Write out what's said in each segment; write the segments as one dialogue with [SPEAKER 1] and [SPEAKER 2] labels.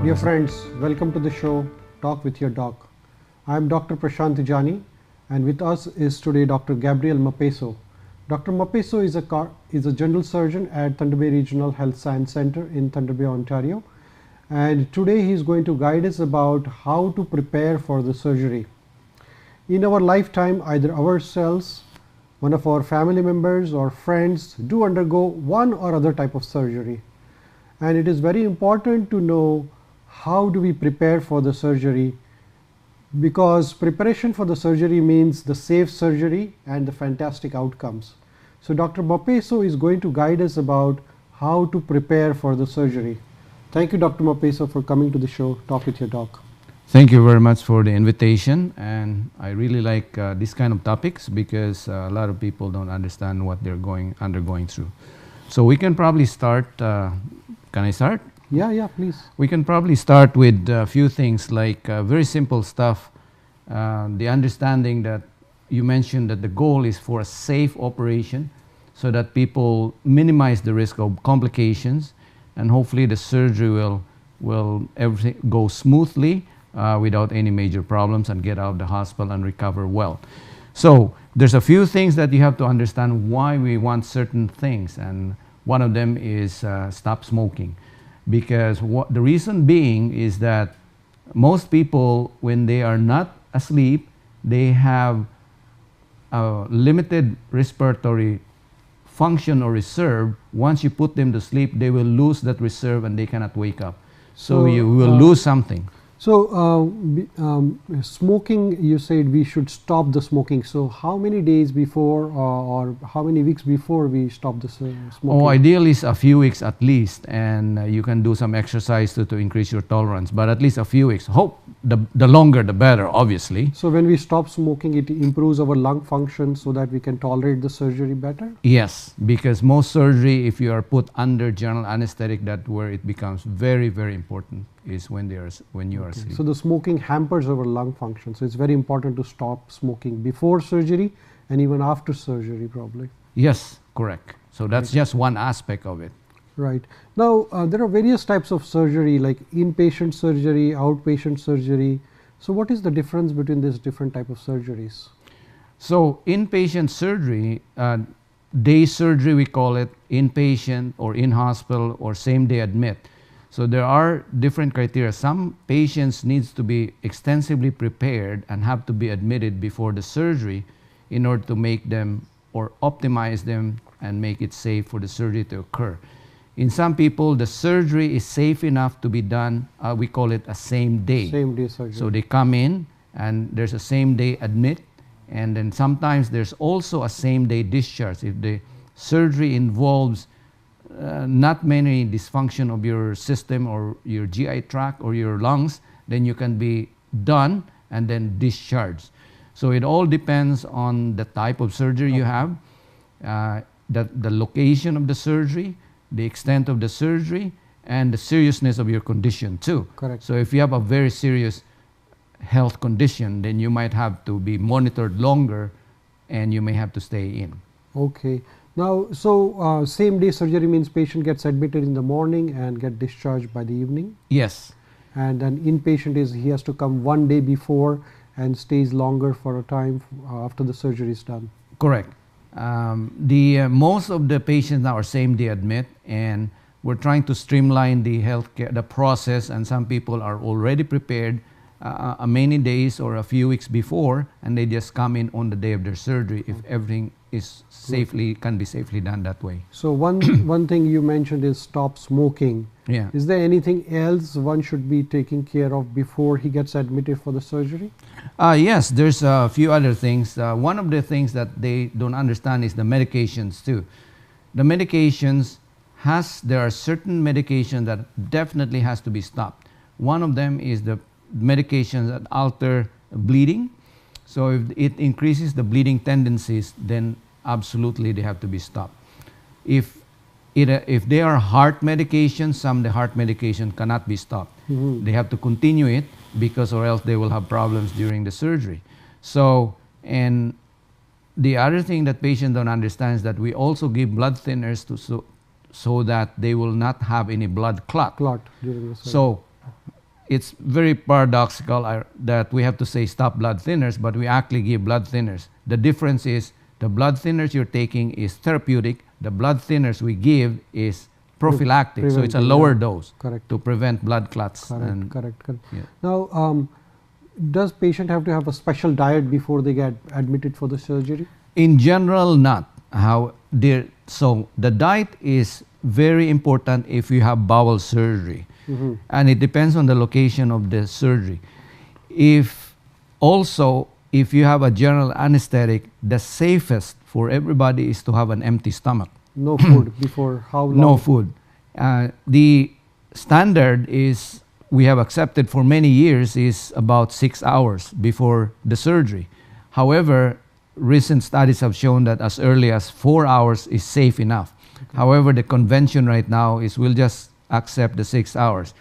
[SPEAKER 1] Dear friends, welcome to the show Talk with your Doc. I am Dr. Prashant Jani, and with us is today Dr. Gabriel Mapeso. Dr. Mapeso is a general surgeon at Thunder Bay Regional Health Science Center in Thunder Bay, Ontario. And today he is going to guide us about how to prepare for the surgery. In our lifetime, either ourselves, one of our family members or friends do undergo one or other type of surgery. And it is very important to know how do we prepare for the surgery, because preparation for the surgery means the safe surgery and the fantastic outcomes. So Dr. Mapeso is going to guide us about how to prepare for the surgery. Thank you, Dr. Mapeso, for coming to the show Talk with your Doc.
[SPEAKER 2] Thank you very much for the invitation, and I really like this kind of topics because a lot of people don't understand what they're undergoing through. So we can probably start. Can I start?
[SPEAKER 1] Yeah, please.
[SPEAKER 2] We can probably start with a few things like very simple stuff. The understanding that you mentioned that the goal is for a safe operation so that people minimize the risk of complications, and hopefully the surgery will everything go smoothly without any major problems and get out of the hospital and recover well. So there's a few things that you have to understand why we want certain things, and one of them is stop smoking. Because the reason being is that most people, when they are not asleep, they have a limited respiratory function or reserve. Once you put them to sleep, they will lose that reserve and they cannot wake up. So you will lose something.
[SPEAKER 1] So smoking, you said we should stop the smoking. So how many days before or how many weeks before we stop the smoking?
[SPEAKER 2] Oh, ideally is a few weeks at least, and you can do some exercise to increase your tolerance, but at least a few weeks. Hope the longer the better, obviously.
[SPEAKER 1] So when we stop smoking, it improves our lung function so that we can tolerate the surgery better?
[SPEAKER 2] Yes, because most surgery, if you are put under general anesthetic, that's where it becomes very, very important, is when you are asleep.
[SPEAKER 1] So the smoking hampers our lung function. So it's very important to stop smoking before surgery and even after surgery, probably.
[SPEAKER 2] Yes, correct. So that's just one aspect of it.
[SPEAKER 1] Right. Now, there are various types of surgery like inpatient surgery, outpatient surgery. So what is the difference between these different type of surgeries?
[SPEAKER 2] So inpatient surgery, day surgery we call it, inpatient or in hospital or same day admit. So there are different criteria. Some patients needs to be extensively prepared and have to be admitted before the surgery in order to make them or optimize them and make it safe for the surgery to occur. In some people, the surgery is safe enough to be done, we call it a same day.
[SPEAKER 1] Same day surgery.
[SPEAKER 2] So they come in and there's a same day admit, and then sometimes there's also a same day discharge. If the surgery involves not many dysfunction of your system or your GI tract or your lungs, then you can be done and then discharged. So it all depends on the type of surgery you have, the location of the surgery, the extent of the surgery, and the seriousness of your condition too.
[SPEAKER 1] Correct.
[SPEAKER 2] So if you have a very serious health condition, then you might have to be monitored longer and you may have to stay in.
[SPEAKER 1] Okay. Now, so same day surgery means patient gets admitted in the morning and get discharged by the evening?
[SPEAKER 2] Yes.
[SPEAKER 1] And an inpatient is he has to come one day before and stays longer for a time after the surgery is done?
[SPEAKER 2] Correct. Most of the patients now are same day admit, and we're trying to streamline the healthcare, the process, and some people are already prepared many days or a few weeks before, and they just come in on the day of their surgery if everything is can be safely done that way.
[SPEAKER 1] So one thing you mentioned is stop smoking.
[SPEAKER 2] Yeah.
[SPEAKER 1] Is there anything else one should be taking care of before he gets admitted for the surgery?
[SPEAKER 2] Yes, there's a few other things. One of the things that they don't understand is the medications too. The medications there are certain medications that definitely has to be stopped. One of them is the medications that alter bleeding. So if it increases the bleeding tendencies, then absolutely they have to be stopped. If they are heart medications, some of the heart medication cannot be stopped. They have to continue it because or else they will have problems during the surgery. So, and the other thing that patients don't understand is that we also give blood thinners so that they will not have any blood clot.
[SPEAKER 1] During the surgery.
[SPEAKER 2] So it's very paradoxical that we have to say stop blood thinners, but we actually give blood thinners. The difference is the blood thinners you're taking is therapeutic. The blood thinners we give is prophylactic, so it's a lower dose to prevent blood clots.
[SPEAKER 1] Correct.
[SPEAKER 2] Yeah.
[SPEAKER 1] Now, does patient have to have a special diet before they get admitted for the surgery?
[SPEAKER 2] In general, not. So the diet is very important if you have bowel surgery, and it depends on the location of the surgery. If you have a general anesthetic, the safest for everybody is to have an empty stomach.
[SPEAKER 1] No food before how long?
[SPEAKER 2] No food. The standard is we have accepted for many years is about 6 hours before the surgery. However, recent studies have shown that as early as 4 hours is safe enough. However, the convention right now is we'll just accept the 6 hours.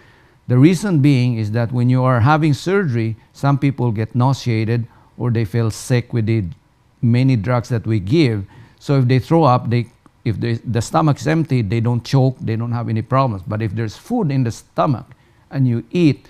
[SPEAKER 2] The reason being is that when you are having surgery, some people get nauseated or they feel sick with the many drugs that we give. So if they throw up, if the stomach is empty, they don't choke, they don't have any problems. But if there's food in the stomach and you eat,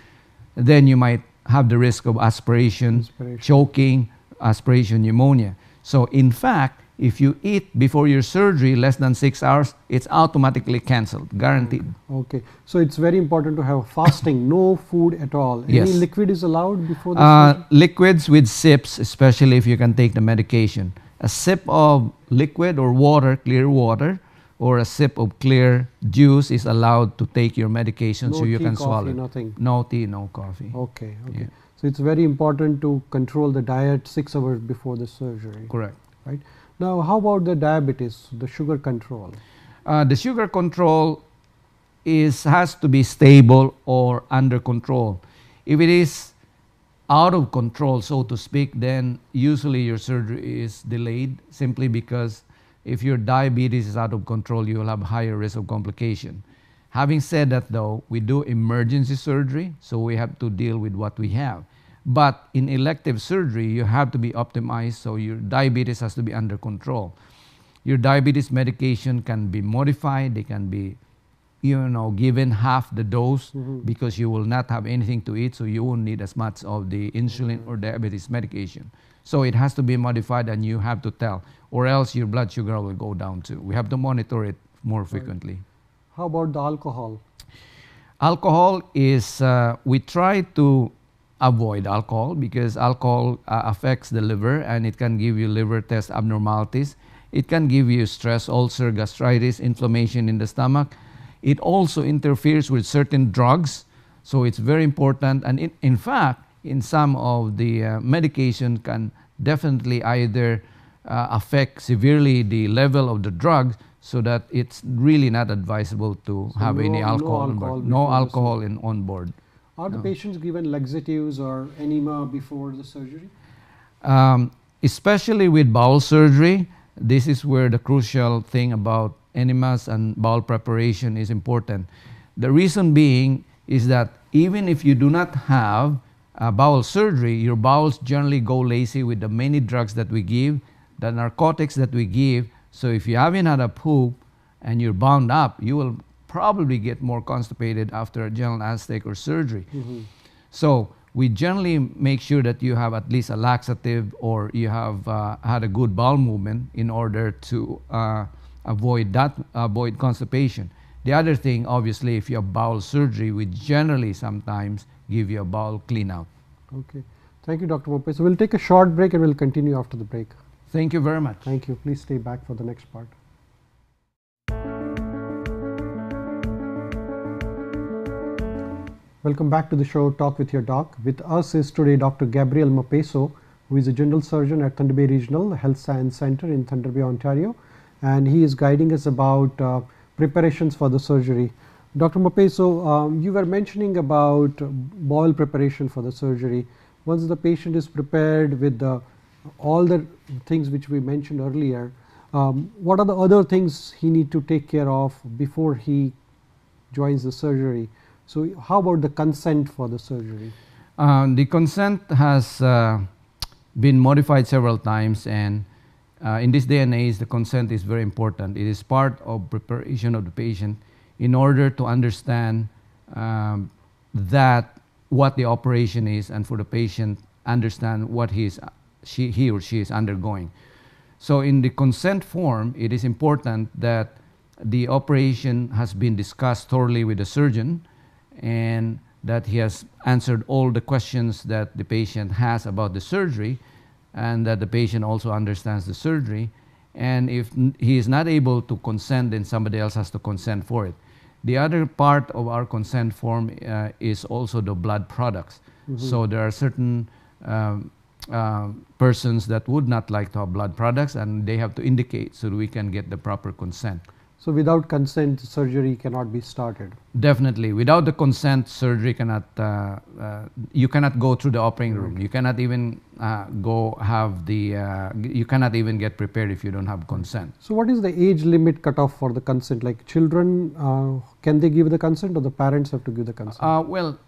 [SPEAKER 2] then you might have the risk of aspiration. Choking, aspiration pneumonia. So in fact, if you eat before your surgery less than 6 hours, it's automatically cancelled, guaranteed.
[SPEAKER 1] Okay, so it's very important to have fasting, no food at all.
[SPEAKER 2] Yes.
[SPEAKER 1] Any liquid is allowed before the surgery?
[SPEAKER 2] Liquids with sips, especially if you can take the medication. A sip of liquid or water, clear water, or a sip of clear juice is allowed to take your medication,
[SPEAKER 1] No
[SPEAKER 2] so you
[SPEAKER 1] tea,
[SPEAKER 2] can
[SPEAKER 1] coffee,
[SPEAKER 2] swallow.
[SPEAKER 1] Nothing.
[SPEAKER 2] No tea, no coffee.
[SPEAKER 1] Okay.
[SPEAKER 2] Yeah.
[SPEAKER 1] So it's very important to control the diet 6 hours before the surgery.
[SPEAKER 2] Correct.
[SPEAKER 1] Right. Now, how about the diabetes, the sugar control?
[SPEAKER 2] The sugar control has to be stable or under control. If it is out of control, so to speak, then usually your surgery is delayed simply because if your diabetes is out of control, you will have higher risk of complication. Having said that though, we do emergency surgery, so we have to deal with what we have. But in elective surgery, you have to be optimized, so your diabetes has to be under control. Your diabetes medication can be modified, they can be given half the dose because you will not have anything to eat, so you won't need as much of the insulin or diabetes medication. So it has to be modified and you have to tell, or else your blood sugar will go down too. We have to monitor it more frequently.
[SPEAKER 1] How about the alcohol?
[SPEAKER 2] Alcohol is, we try to avoid alcohol because alcohol affects the liver and it can give you liver test abnormalities. It can give you stress, ulcer, gastritis, inflammation in the stomach. It also interferes with certain drugs, so it's very important. And in fact, in some of the medication can definitely either affect severely the level of the drug, so that it's really not advisable to have any alcohol on board. No alcohol on board.
[SPEAKER 1] Are the patients given laxatives or enema before the surgery?
[SPEAKER 2] Especially with bowel surgery, this is where the crucial thing about enemas and bowel preparation is important. The reason being is that even if you do not have bowel surgery, your bowels generally go lazy with the many drugs that we give, the narcotics that we give. So if you haven't had a poop and you're bound up, you will probably get more constipated after a general anesthetic or surgery. So we generally make sure that you have at least a laxative or you have had a good bowel movement in order to avoid constipation. The other thing, obviously, if you have bowel surgery, we generally sometimes give you a bowel clean out.
[SPEAKER 1] Okay. Thank you, Dr. Mapeso. So we'll take a short break and we'll continue after the break.
[SPEAKER 2] Thank you very much.
[SPEAKER 1] Thank you. Please stay back for the next part. Welcome back to the show, Talk with Your Doc. With us is today Dr. Gabriel Mapeso, who is a general surgeon at Thunder Bay Regional Health Science Center in Thunder Bay, Ontario, and he is guiding us about preparations for the surgery. Dr. Mapeso, you were mentioning about bowel preparation for the surgery. Once the patient is prepared with all the things which we mentioned earlier, what are the other things he need to take care of before he joins the surgery? So how about the consent for the surgery?
[SPEAKER 2] The consent has been modified several times, and in this day and age, the consent is very important. It is part of preparation of the patient in order to understand that what the operation is, and for the patient understand what he or she is undergoing. So in the consent form, it is important that the operation has been discussed thoroughly with the surgeon, and that he has answered all the questions that the patient has about the surgery, and that the patient also understands the surgery. And if he is not able to consent, then somebody else has to consent for it. The other part of our consent form is also the blood products. So there are certain persons that would not like to have blood products, and they have to indicate so that we can get the proper consent.
[SPEAKER 1] So without consent, surgery cannot be started?
[SPEAKER 2] Definitely. Without the consent, surgery cannot, you cannot go through the operating room. You cannot even you cannot even get prepared if you don't have consent.
[SPEAKER 1] So what is the age limit cutoff for the consent? Like children, can they give the consent, or the parents have to give the consent?
[SPEAKER 2] Well,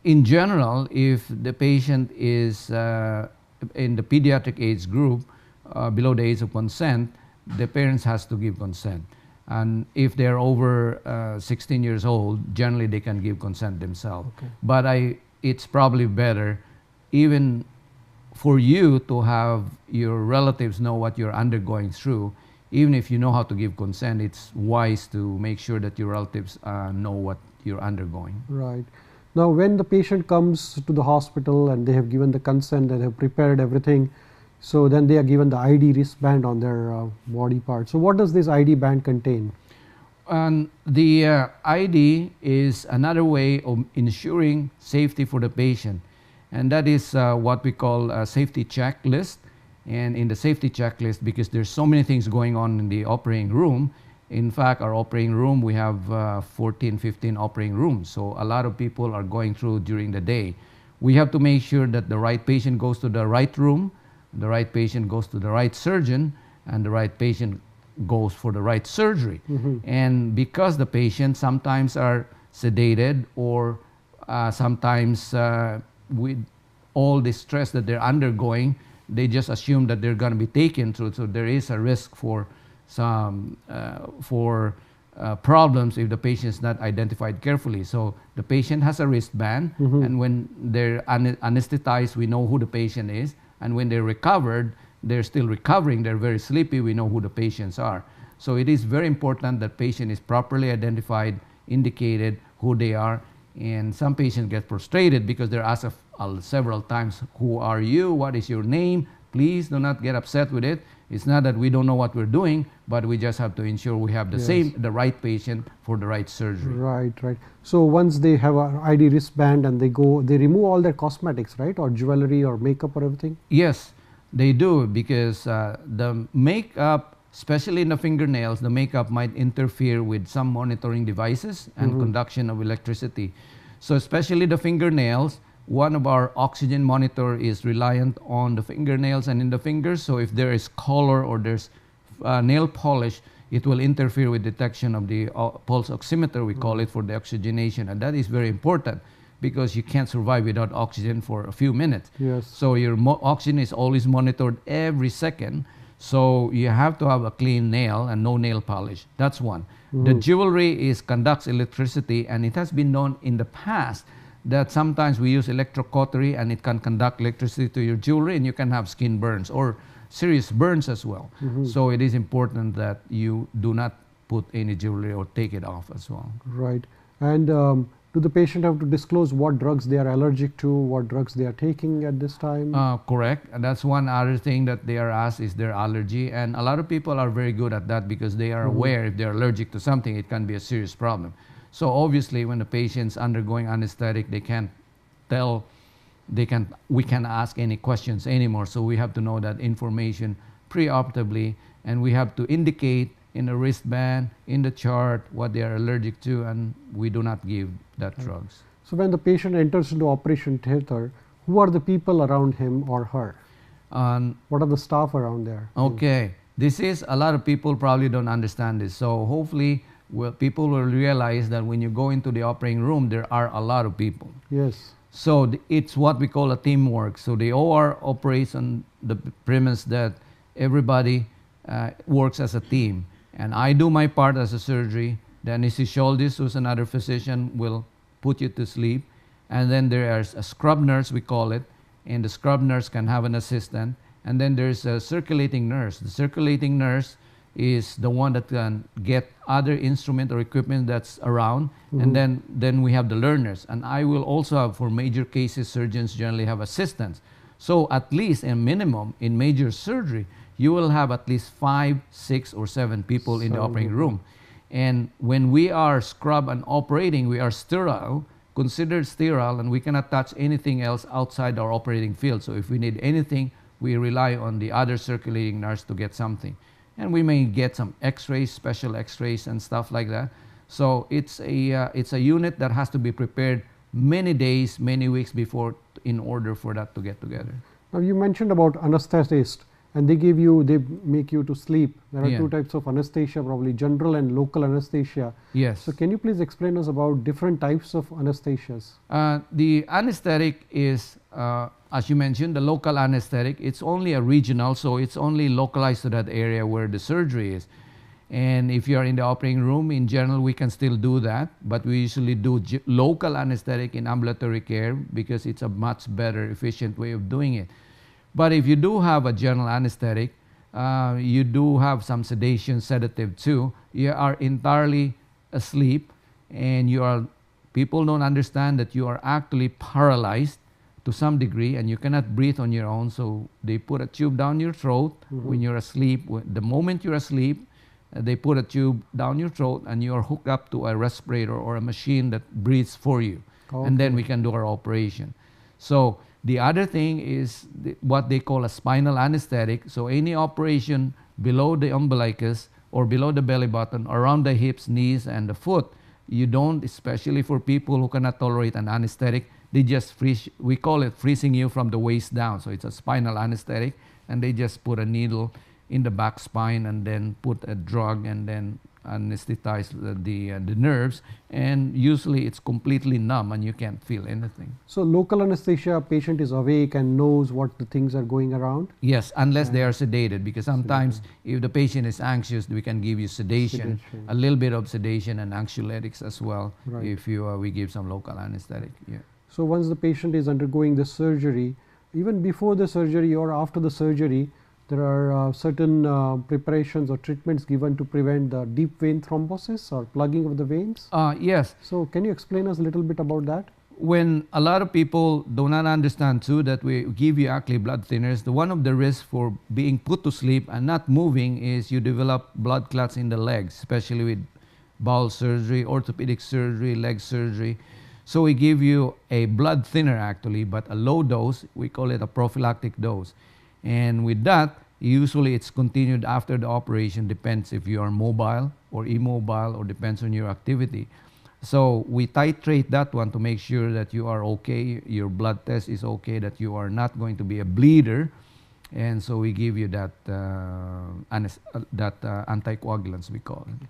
[SPEAKER 2] in general, if the patient is in the pediatric age group, below the age of consent, the parents has to give consent. And if they're over 16 years old, generally they can give consent themselves.
[SPEAKER 1] Okay.
[SPEAKER 2] But it's probably better even for you to have your relatives know what you're undergoing through. Even if you know how to give consent, it's wise to make sure that your relatives know what you're undergoing.
[SPEAKER 1] Right. Now, when the patient comes to the hospital and they have given the consent, they have prepared everything, so then they are given the ID wristband on their body part. So what does this ID band contain?
[SPEAKER 2] The ID is another way of ensuring safety for the patient, and that is what we call a safety checklist. And in the safety checklist, because there's so many things going on in the operating room, in fact, our operating room, we have 14, 15 operating rooms, so a lot of people are going through during the day. We have to make sure that the right patient goes to the right room, the right patient goes to the right surgeon, and the right patient goes for the right surgery. And because the patients sometimes are sedated, or sometimes with all the stress that they're undergoing, they just assume that they're going to be taken through. So there is a risk for some problems if the patient is not identified carefully. So the patient has a wristband, and when they're anesthetized, we know who the patient is. And when they're recovered, they're still recovering, they're very sleepy, we know who the patients are. So it is very important that patient is properly identified, indicated who they are. And some patients get frustrated because they're asked several times, who are you, what is your name? Please do not get upset with it. It's not that we don't know what we're doing, but we just have to ensure we have the right patient for the right surgery.
[SPEAKER 1] Right, right. So once they have an ID wristband and they remove all their cosmetics, right? Or jewelry or makeup or everything?
[SPEAKER 2] Yes, they do, because the makeup, especially in the fingernails, the makeup might interfere with some monitoring devices and conduction of electricity. So especially the fingernails, one of our oxygen monitor is reliant on the fingernails and in the fingers. So if there is color or there's nail polish, it will interfere with detection of the pulse oximeter, we call it, for the oxygenation. And that is very important, because you can't survive without oxygen for a few minutes.
[SPEAKER 1] Yes.
[SPEAKER 2] So your oxygen is always monitored every second. So you have to have a clean nail and no nail polish. That's one. The jewelry conducts electricity, and it has been known in the past that sometimes we use electrocautery and it can conduct electricity to your jewelry, and you can have skin burns or serious burns as well. So it is important that you do not put any jewelry or take it off as well.
[SPEAKER 1] Right. And do the patient have to disclose what drugs they are allergic to, what drugs they are taking at this time?
[SPEAKER 2] Correct. And that's one other thing that they are asked, is their allergy. And a lot of people are very good at that, because they are aware if they're allergic to something, it can be a serious problem. So obviously when the patient's undergoing anesthetic, we can't ask any questions anymore. So we have to know that information preoperatively, and we have to indicate in the wristband, in the chart, what they are allergic to, and we do not give that drugs.
[SPEAKER 1] So when the patient enters into operation theater, who are the people around him or her? What are the staff around there?
[SPEAKER 2] Okay, this is, a lot of people probably don't understand this. So hopefully people will realize that when you go into the operating room, there are a lot of people.
[SPEAKER 1] Yes.
[SPEAKER 2] So it's what we call a teamwork. So the OR operates on the premise that everybody works as a team. And I do my part as a surgery. The anesthesiologist, who's another physician, will put you to sleep. And then there's a scrub nurse, we call it, and the scrub nurse can have an assistant. And then there's a circulating nurse. The circulating nurse is the one that can get other instrument or equipment that's around. And then we have the learners. And I will also have, for major cases, surgeons generally have assistants. So at least a minimum in major surgery, you will have at least 5, 6, or 7 people in the operating room. And when we are scrub and operating, we are sterile, considered sterile, and we cannot touch anything else outside our operating field. So if we need anything, we rely on the other circulating nurse to get something. And we may get some x-rays, special x-rays and stuff like that. So it's a unit that has to be prepared many days, many weeks before in order for that to get together.
[SPEAKER 1] Now you mentioned about anesthetist, and they make you to sleep. There are 2 types of anesthesia, probably general and local anesthesia.
[SPEAKER 2] Yes.
[SPEAKER 1] So can you please explain us about different types of anesthesias?
[SPEAKER 2] The anesthetic is, as you mentioned, the local anesthetic. It's only a regional, so it's only localized to that area where the surgery is. And if you are in the operating room, in general, we can still do that, but we usually do local anesthetic in ambulatory care because it's a much better, efficient way of doing it. But if you do have a general anesthetic, you do have some sedation, sedative too. You are entirely asleep, and people don't understand that you are actually paralyzed to some degree, and you cannot breathe on your own. So they put a tube down your throat when you're asleep. The moment you're asleep, they put a tube down your throat, and you are hooked up to a respirator or a machine that breathes for you. Okay. And then we can do our operation. So the other thing is what they call a spinal anesthetic. So any operation below the umbilicus or below the belly button, around the hips, knees, and the foot, you don't, especially for people who cannot tolerate an anesthetic, they just freeze. We call it freezing you from the waist down. So it's a spinal anesthetic, and they just put a needle in the back spine and then put a drug and then anesthetize the nerves, and usually it's completely numb and you can't feel anything.
[SPEAKER 1] So local anesthesia, patient is awake and knows what the things are going around?
[SPEAKER 2] Yes, unless they are sedated, because sometimes if the patient is anxious, we can give you sedation, a little bit of sedation and anxiolytics as well, if we give some local anesthetic. Yeah.
[SPEAKER 1] So once the patient is undergoing the surgery, even before the surgery or after the surgery, there are certain preparations or treatments given to prevent the deep vein thrombosis or plugging of the veins?
[SPEAKER 2] Yes.
[SPEAKER 1] So can you explain us a little bit about that?
[SPEAKER 2] When a lot of people do not understand too that we give you actually blood thinners, one of the risks for being put to sleep and not moving is you develop blood clots in the legs, especially with bowel surgery, orthopedic surgery, leg surgery. So we give you a blood thinner actually, but a low dose. We call it a prophylactic dose. And with that, usually it's continued after the operation, depends if you are mobile or immobile, or depends on your activity. So we titrate that one to make sure that you are okay, your blood test is okay, that you are not going to be a bleeder. And so we give you that, anticoagulants, we call it.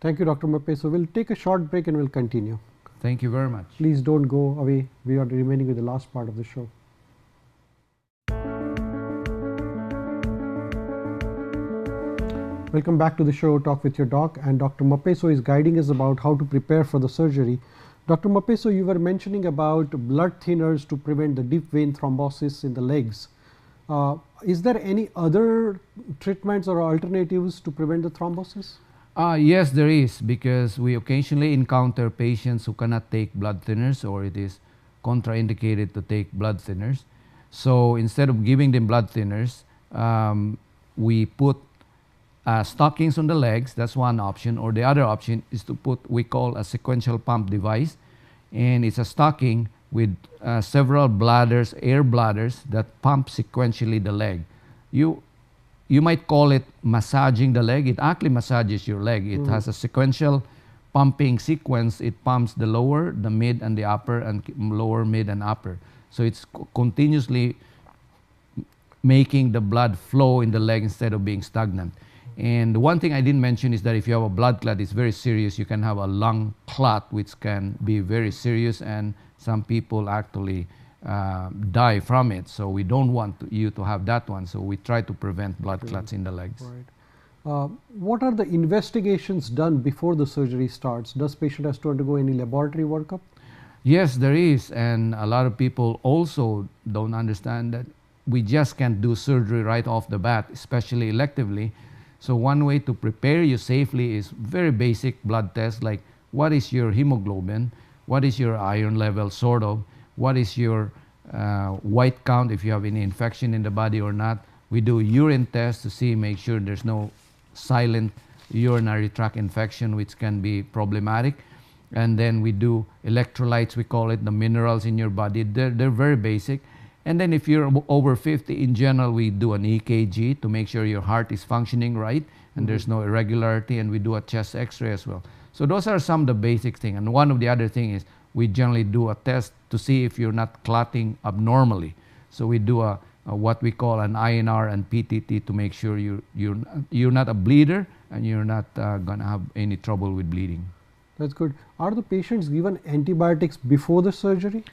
[SPEAKER 1] Thank you, Dr. Mapeso. We'll take a short break and we'll continue.
[SPEAKER 2] Thank you very much.
[SPEAKER 1] Please don't go away. We are remaining with the last part of the show. Welcome back to the show, Talk with Your Doc, and Dr. Mapeso is guiding us about how to prepare for the surgery. Dr. Mapeso, you were mentioning about blood thinners to prevent the deep vein thrombosis in the legs. Is there any other treatments or alternatives to prevent the thrombosis?
[SPEAKER 2] Yes, there is, because we occasionally encounter patients who cannot take blood thinners, or it is contraindicated to take blood thinners. So instead of giving them blood thinners, we put stockings on the legs. That's one option. Or the other option is to put, we call a sequential pump device, and it's a stocking with several bladders, air bladders, that pump sequentially the leg. You might call it massaging the leg. It actually massages your leg. It has a sequential pumping sequence. It pumps the lower, the mid, and the upper, and lower, mid, and upper. So it's continuously making the blood flow in the leg instead of being stagnant. And one thing I didn't mention is that if you have a blood clot, it's very serious. You can have a lung clot, which can be very serious, and some people actually die from it. So we don't want you to have that one. So we try to prevent blood clots in the legs.
[SPEAKER 1] Right. What are the investigations done before the surgery starts? Does patient has to undergo any laboratory workup?
[SPEAKER 2] Yes, there is, and a lot of people also don't understand that we just can't do surgery right off the bat, especially electively. So one way to prepare you safely is very basic blood tests like what is your hemoglobin, what is your iron level, sort of, what is your white count if you have any infection in the body or not. We do urine tests to see, make sure there's no silent urinary tract infection, which can be problematic. And then we do electrolytes, we call it, the minerals in your body. They're very basic. And then if you're over 50, in general, we do an EKG to make sure your heart is functioning right and there's no irregularity, and we do a chest x-ray as well. So those are some of the basic things. And one of the other things is we generally do a test to see if you're not clotting abnormally. So we do a what we call an INR and PTT to make sure you're not a bleeder and you're not going to have any trouble with bleeding.
[SPEAKER 1] That's good. Are the patients given antibiotics before the surgery?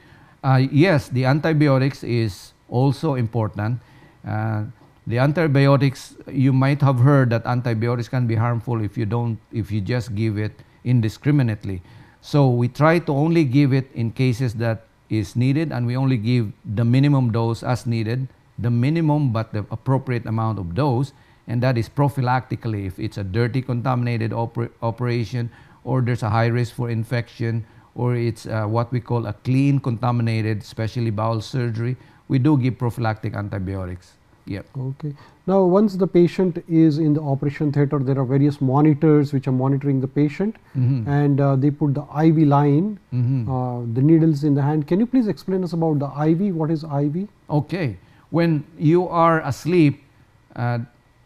[SPEAKER 2] Yes, the antibiotics is also important. The antibiotics, you might have heard that antibiotics can be harmful if you just give it indiscriminately. So we try to only give it in cases that is needed, and we only give the minimum dose as needed, the minimum but the appropriate amount of dose, and that is prophylactically if it's a dirty contaminated operation, or there's a high risk for infection, or it's what we call a clean contaminated, especially bowel surgery. We do give prophylactic antibiotics. Yep.
[SPEAKER 1] Okay. Now, once the patient is in the operation theater, there are various monitors which are monitoring the patient, and they put the IV line, the needles in the hand. Can you please explain us about the IV? What is IV?
[SPEAKER 2] Okay. When you are asleep,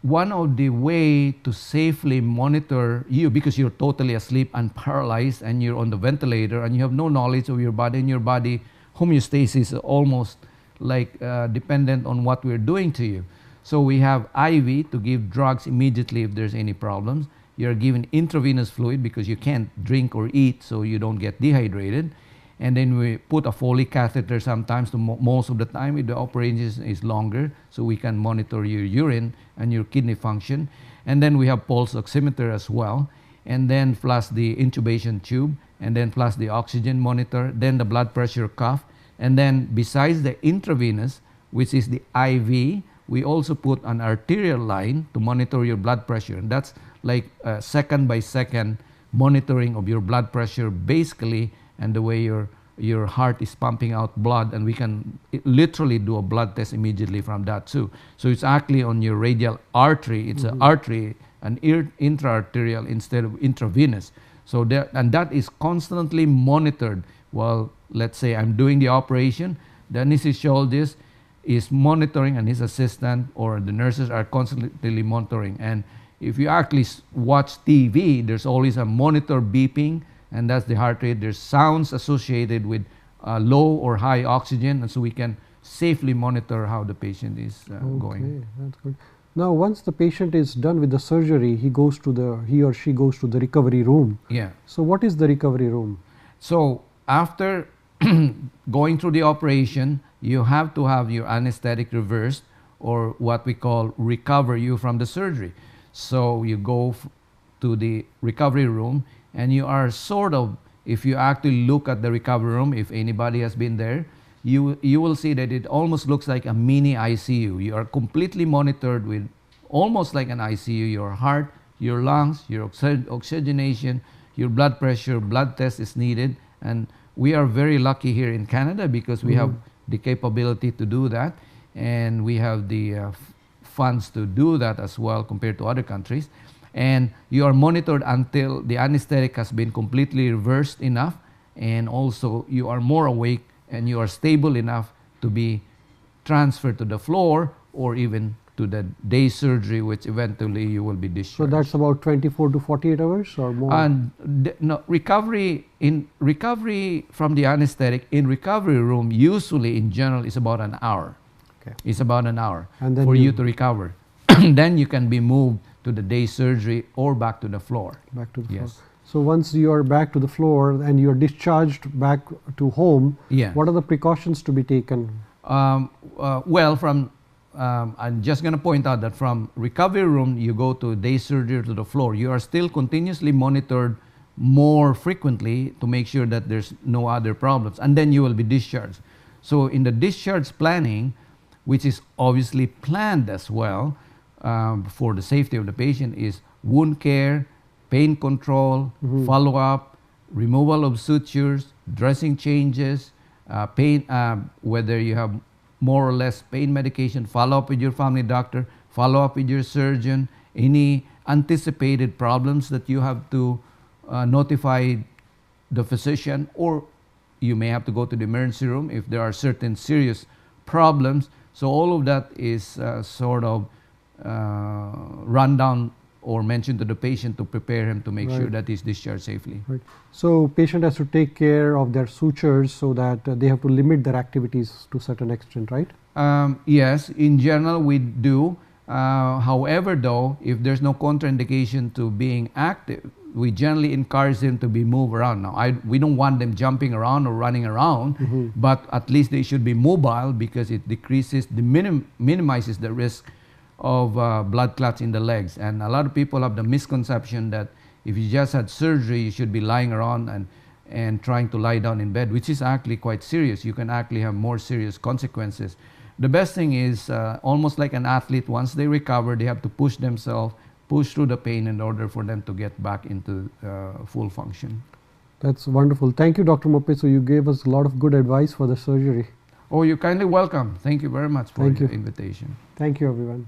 [SPEAKER 2] one of the way to safely monitor you, because you're totally asleep and paralyzed and you're on the ventilator and you have no knowledge of your body, and your body homeostasis is almost like dependent on what we're doing to you. So we have IV to give drugs immediately if there's any problems. You're given intravenous fluid because you can't drink or eat, so you don't get dehydrated. And then we put a Foley catheter sometimes, most of the time if the operation is longer, so we can monitor your urine and your kidney function. And then we have pulse oximeter as well, and then plus the intubation tube, and then plus the oxygen monitor, then the blood pressure cuff. And then besides the intravenous, which is the IV, we also put an arterial line to monitor your blood pressure. And that's like second by second monitoring of your blood pressure basically, and the way your heart is pumping out blood, and we can literally do a blood test immediately from that too. So it's actually on your radial artery, it's an artery, an intra-arterial instead of intravenous. So that is constantly monitored. Well, let's say I'm doing the operation, the anesthesiologist is monitoring, and his assistant or the nurses are constantly monitoring. And if you actually watch TV, there's always a monitor beeping, and that's the heart rate. There's sounds associated with low or high oxygen, and so we can safely monitor how the patient is going.
[SPEAKER 1] That's good. Now, once the patient is done with the surgery, he or she goes to the recovery room.
[SPEAKER 2] Yeah.
[SPEAKER 1] So what is the recovery room?
[SPEAKER 2] So after going through the operation, you have to have your anesthetic reversed, or what we call recover you from the surgery. So you go to the recovery room, and you are sort of, if you actually look at the recovery room, if anybody has been there, you will see that it almost looks like a mini ICU. You are completely monitored with almost like an ICU. Your heart, your lungs, your oxygenation, your blood pressure, blood test is needed. And we are very lucky here in Canada because we have the capability to do that, and we have the funds to do that as well compared to other countries. And you are monitored until the anesthetic has been completely reversed enough, and also you are more awake and you are stable enough to be transferred to the floor or even to the day surgery, which eventually you will be discharged.
[SPEAKER 1] So that's about 24 to 48 hours or more?
[SPEAKER 2] And no, recovery from the anesthetic in recovery room usually in general is about an hour.
[SPEAKER 1] Okay.
[SPEAKER 2] It's about an hour
[SPEAKER 1] and
[SPEAKER 2] for you to recover. Then you can be moved to the day surgery or back to the floor.
[SPEAKER 1] Back to the floor. So once you are back to the floor and you are discharged back to home, what are the precautions to be taken?
[SPEAKER 2] Well, I'm just going to point out that from recovery room, you go to day surgery to the floor. You are still continuously monitored more frequently to make sure that there's no other problems, and then you will be discharged. So in the discharge planning, which is obviously planned as well for the safety of the patient, is wound care, pain control, follow-up, removal of sutures, dressing changes, pain, whether you have more or less pain medication, follow up with your family doctor, follow up with your surgeon, any anticipated problems that you have to notify the physician, or you may have to go to the emergency room if there are certain serious problems. So all of that is sort of run down or mentioned to the patient to prepare him to make sure that he's discharged safely.
[SPEAKER 1] Right. So patient has to take care of their sutures so that they have to limit their activities to a certain extent, right?
[SPEAKER 2] Yes, in general we do. However, though, if there's no contraindication to being active, we generally encourage them to be moved around. Now, we don't want them jumping around or running around, but at least they should be mobile, because it decreases, minimizes the risk of blood clots in the legs. And a lot of people have the misconception that if you just had surgery, you should be lying around and trying to lie down in bed, which is actually quite serious. You can actually have more serious consequences. The best thing is almost like an athlete, once they recover, they have to push themselves, push through the pain in order for them to get back into full function.
[SPEAKER 1] That's wonderful. Thank you, Dr. Mapeso. You gave us a lot of good advice for the surgery.
[SPEAKER 2] Oh, you're kindly welcome. Thank you very much for your invitation.
[SPEAKER 1] Thank you, everyone.